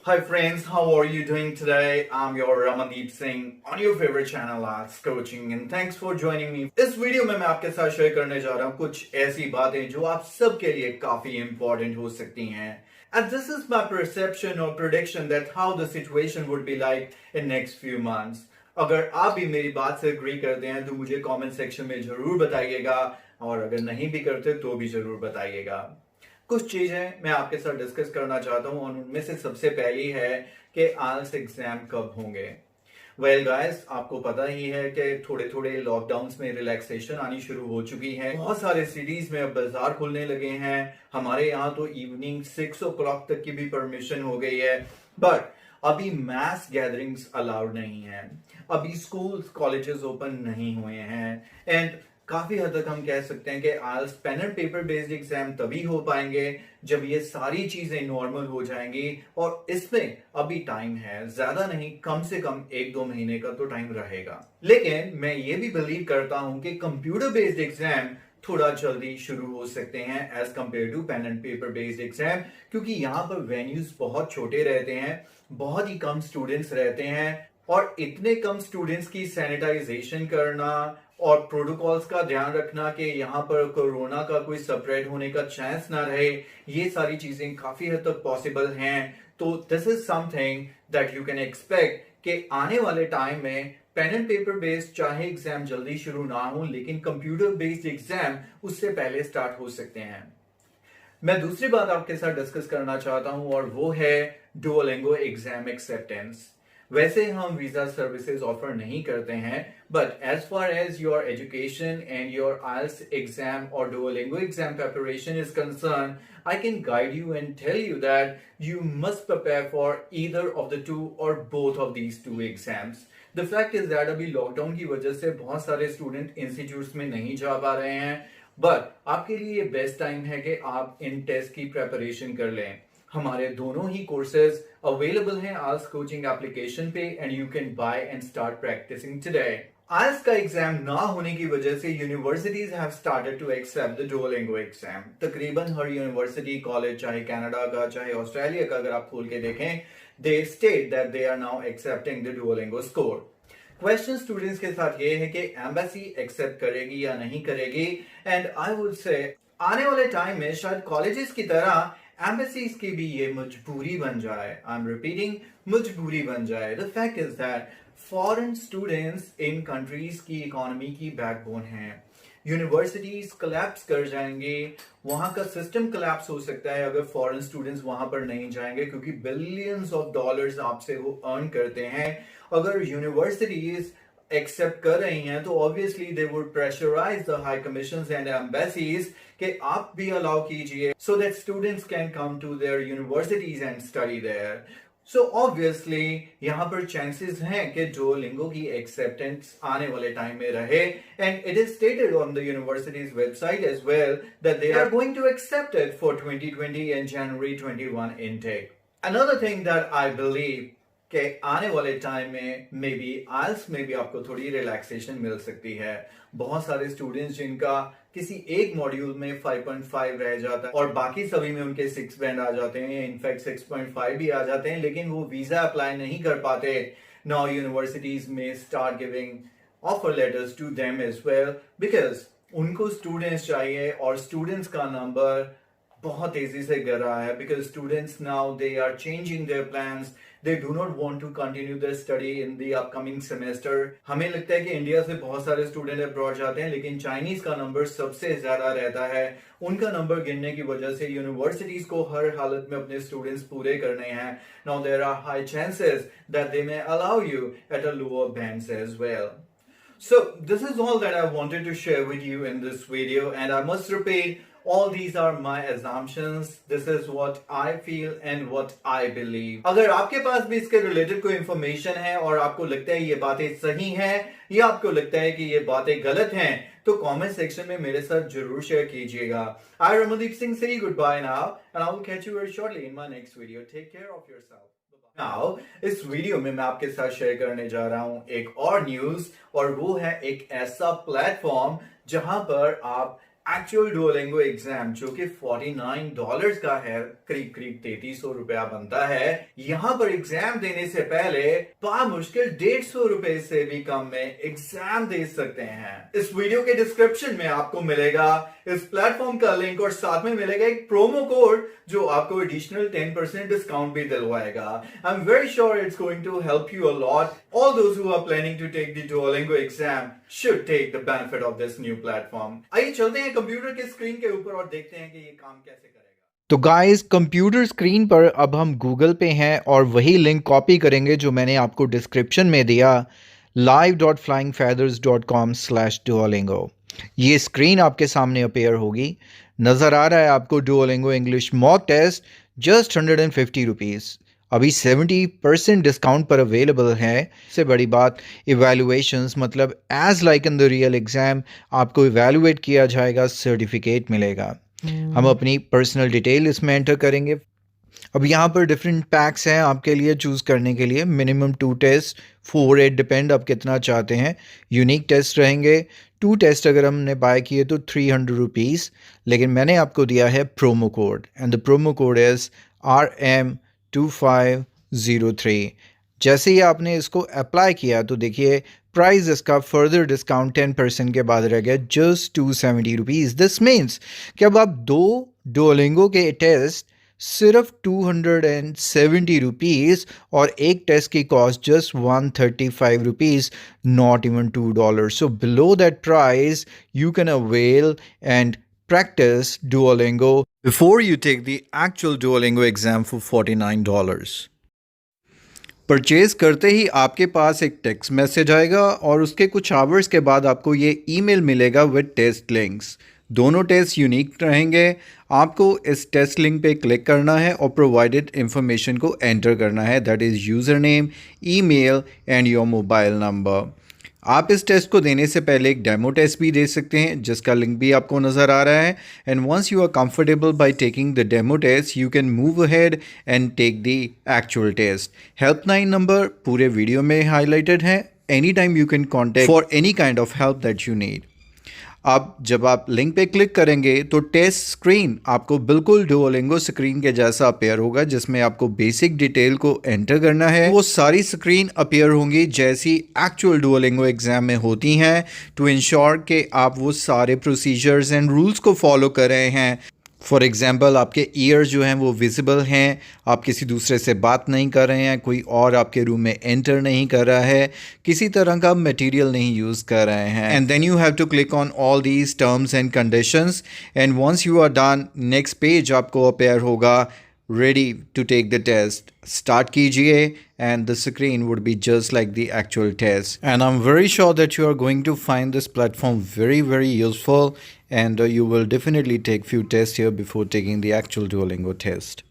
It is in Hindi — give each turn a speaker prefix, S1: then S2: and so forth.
S1: Hi friends, how are you doing today? I'm your Ramandeep Singh on your favorite channel Ielts Coaching and thanks for joining me. इस वीडियो में मैं आपके साथ शेयर करने जा रहा हूँ कुछ ऐसी बातें जो आप सबके लिए काफी important हो सकती हैं. And this is my perception or prediction that how the situation would be like in next few months. अगर आप भी मेरी बात से agree करते हैं तो मुझे comment section में जरूर बताइएगा और अगर नहीं भी करते तो भी जरूर बताइएगा. कुछ चीजें मैं आपके साथ डिस्कस करना चाहता हूं और उनमें से सबसे पहली है कि आइल्स एग्जाम कब होंगे. वेल गाइस, आपको पता ही है कि थोड़े थोड़े लॉकडाउन्स में रिलैक्सेशन आनी शुरू हो चुकी है. बहुत सारे सिटीज में अब बाजार खुलने लगे हैं. हमारे यहाँ तो इवनिंग 6 o'clock तक की भी परमिशन हो गई है. बट अभी मैस गैदरिंग्स अलाउड नहीं है. अभी स्कूल्स कॉलेजेस ओपन नहीं हुए हैं एंड काफी हद तक हम कह सकते हैं कि IELTS pen and paper based exam तभी हो पाएंगे जब ये सारी चीजें नॉर्मल हो जाएंगी और इसमें अभी टाइम है, ज्यादा नहीं, कम से कम 1-2 महीने का तो टाइम रहेगा. लेकिन मैं ये भी बिलीव करता हूं कि कंप्यूटर बेस्ड एग्जाम थोड़ा जल्दी शुरू हो सकते हैं as compare to pen and paper based exam, क्योंकि यहाँ पर वेन्यूज बहुत छोटे रहते हैं, बहुत ही कम स्टूडेंट्स रहते हैं और इतने कम स्टूडेंट्स की सैनिटाइजेशन करना और प्रोटोकॉल्स का ध्यान रखना कि यहाँ पर कोरोना का कोई स्प्रेड होने का चांस ना रहे, ये सारी चीजें काफी हद तक पॉसिबल हैं. तो this is something that you can expect कि आने वाले टाइम में पेन एंड पेपर बेस्ड चाहे एग्जाम जल्दी शुरू ना हो लेकिन कंप्यूटर बेस्ड एग्जाम उससे पहले स्टार्ट हो सकते हैं. मैं दूसरी बात आपके साथ डिस्कस करना चाहता हूं और वो है डुओलिंगो एग्जाम एक्सेप्टेंस. वैसे हम वीजा सर्विसेज ऑफर नहीं करते हैं, but as far as your education and your IELTS exam और Duolingo exam preparation is concern, I can guide you and tell you that you must prepare for either of the two or both of these two exams. The fact is that अभी लॉकडाउन की वजह से बहुत सारे स्टूडेंट इंस्टीट्यूट्स में नहीं जा पा रहे हैं, बट आपके लिए ये बेस्ट टाइम है कि आप इन टेस्ट की प्रेपरेशन कर लें. हमारे दोनों ही कोर्सेज अवेलेबल हैं आइल्स कोचिंग एप्लीकेशन पे and you can buy and start practicing today. IELTS का एग्जाम ना होने की वजह से universities have started to accept the Duolingo exam. तकरीबन हर यूनिवर्सिटी, कॉलेज, चाहे कनाडा का चाहे ऑस्ट्रेलिया का अगर आप खोल के देखें, they state that they are now accepting the Duolingo score. Question students के साथ ये है कि एम्बेसी एक्सेप्ट करेगी या नहीं करेगी. एंड आई वुड से आने वाले टाइम में शायद कॉलेजेस की तरह एम्बेसीज की भी ये मजबूरी बन जाए. आई एम रिपीटिंग, मजबूरी बन जाए. The fact is that foreign students in countries की इकोनॉमी की बैकबोन है. यूनिवर्सिटीज कोलैप्स कर जाएंगे, वहां का सिस्टम कोलैप्स हो सकता है अगर फॉरेन स्टूडेंट्स वहां पर नहीं जाएंगे, क्योंकि बिलियंस ऑफ डॉलर्स आपसे वो अर्न करते हैं. अगर यूनिवर्सिटीज एक्सेप्ट कर रही हैं तो obviously they would pressurise the high commissions and embassies कि आप भी अलाउ कीजिए so that students can come to their universities and study there. So obviously यहां पर चांसेस हैं कि डुओलिंगो की एक्सेप्टेंस आने वाले टाइम में रहे and it is stated on the universities website as well that they are going to accept it for 2020 and January 21 intake. Another thing that I believe कि आने वाले टाइम में मे बी आइल्स में भी आपको थोड़ी रिलैक्सेशन मिल सकती है. बहुत सारे स्टूडेंट्स जिनका किसी एक मॉड्यूल में 5.5 रह जाता है और बाकी सभी में उनके 6 बैंड आ जाते हैं, इनफैक्ट 6.5 भी आ जाते हैं, लेकिन वो वीजा अप्लाई नहीं कर पाते. नाउ यूनिवर्सिटीज में start giving offer letters to them as well because उनको स्टूडेंट्स चाहिए और स्टूडेंट्स का नंबर बहुत तेजी से गिर रहा है. Because students now they are changing their plans, they do not want to continue their study in the upcoming semester. हमें लगता है कि इंडिया से बहुत सारे स्टूडेंट अब्रॉड जाते हैं, लेकिन चाइनीज का नंबर सबसे ज्यादा रहता है. उनका नंबर गिरने की वजह से यूनिवर्सिटीज को हर हालत में अपने स्टूडेंट्स पूरे करने हैं. Now there are high chances that they may allow you at a lower bands as well. So this is all that I wanted to share with you in this video, and I must repeat, all these are my assumptions. This is what I feel and what I believe. अगर आपके पास भी इसके रिलेटेड कोई इंफॉर्मेशन है और आपको लगता है ये बातें सही हैं या आपको लगता है कि ये बातें गलत हैं, तो कमेंट सेक्शन में मेरे साथ जरूर शेयर कीजिएगा. I, Ramandeep Singh, say goodbye now, and I will catch you very shortly in my next video. Take care of yourself. Now, इस वीडियो में मैं आपके साथ शेयर करने जा रहा हूं एक और न्यूज, और वो है एक ऐसा प्लेटफॉर्म जहां पर आप एक्चुअल डुओलिंगो एग्जाम जो कि $49 का है, करीब करीब 3300 रुपया बनता है। यहाँ पर एग्जाम देने से पहले मुश्किल 150 रुपए से भी कम में एग्जाम दे सकते हैं। इस वीडियो के डिस्क्रिप्शन में आपको मिलेगा इस प्लेटफॉर्म का लिंक और साथ में मिलेगा एक प्रोमो कोड जो आपको एडिशनल 10% डिस्काउंट भी दिलवाएगा। I am very sure it's going to help you a lot. All those who are planning to take the Duolingo exam should take the benefit of this new platform. आइए चलते हैं कंप्यूटर के स्क्रीन के ऊपर और देखते हैं कि ये काम कैसे करेगा।
S2: तो गाइस कंप्यूटर स्क्रीन पर अब हम गूगल पे हैं और वही लिंक कॉपी करेंगे जो मैंने आपको डिस्क्रिप्शन में दिया, live.flyingfeathers.com/duolingo। ये स्क्रीन आपके सामने अपेयर होगी। नज़र आ रहा है आपको Duolingo English mock test just 150 rupees, अभी 70% डिस्काउंट पर अवेलेबल है। इससे बड़ी बात इवैल्यूएशंस, मतलब as like in the real exam आपको इवैल्यूएट किया जाएगा, सर्टिफिकेट मिलेगा। हम अपनी पर्सनल डिटेल इसमें एंटर करेंगे। अब यहाँ पर डिफरेंट पैक्स हैं आपके लिए चूज़ करने के लिए। मिनिमम 2 टेस्ट, 4, 8 डिपेंड आप कितना चाहते हैं। यूनिक टेस्ट रहेंगे। 2 टेस्ट अगर हमने बाय किए तो 300 रुपीज़, लेकिन मैंने आपको दिया है promo code and the promo code is RM2503। जैसे ही आपने इसको अप्लाई किया तो देखिए प्राइस इसका फर्दर डिस्काउंट 10% के बाद रह गया जस्ट 270 रुपीज़। दिस मीन्स कि अब आप 2 डुओलिंगो के टेस्ट सिर्फ 270 रुपीज़ और एक टेस्ट की cost just 135 rupees, not even $2। So below that price you can avail and practice Duolingo before you take the actual Duolingo exam for $49. Purchase करते ही आपके पास एक टेक्स्ट मैसेज आएगा और उसके कुछ आवर्स के बाद आपको ये ईमेल मिलेगा विद टेस्ट लिंक्स। दोनों टेस्ट यूनिक रहेंगे। आपको इस टेस्ट लिंक पे क्लिक करना है और प्रोवाइडेड इंफॉर्मेशन को एंटर करना है, that is user name, email and your mobile number. आप इस टेस्ट को देने से पहले एक डेमो टेस्ट भी दे सकते हैं जिसका लिंक भी आपको नज़र आ रहा है। And once you are comfortable by taking the demo test you can move ahead and take the actual test. Helpline number पूरे वीडियो में हाईलाइटेड है। Any time you can contact for any kind of help that you need. अब जब आप लिंक पे क्लिक करेंगे तो टेस्ट स्क्रीन आपको बिल्कुल डुओलिंगो स्क्रीन के जैसा अपेयर होगा, जिसमें आपको बेसिक डिटेल को एंटर करना है। वो सारी स्क्रीन अपेयर होंगी जैसी एक्चुअल डुओलिंगो एग्जाम में होती हैं, टू इंश्योर कि आप वो सारे प्रोसीजर्स एंड रूल्स को फॉलो कर रहे हैं। फॉर एग्ज़ाम्पल आपके ईयर्स जो हैं वो विजिबल हैं, आप किसी दूसरे से बात नहीं कर रहे हैं, कोई और आपके रूम में एंटर नहीं कर रहा है, किसी तरह का मटेरियल नहीं यूज़ कर रहे हैं। And then you have to click on all these terms and conditions and once you are done next page आपको अपेयर होगा ready to take the test. Start कीजिए and the screen would be just like the actual test. And I'm very sure that you are going to find this platform very useful and you will definitely take few tests here before taking the actual Duolingo test.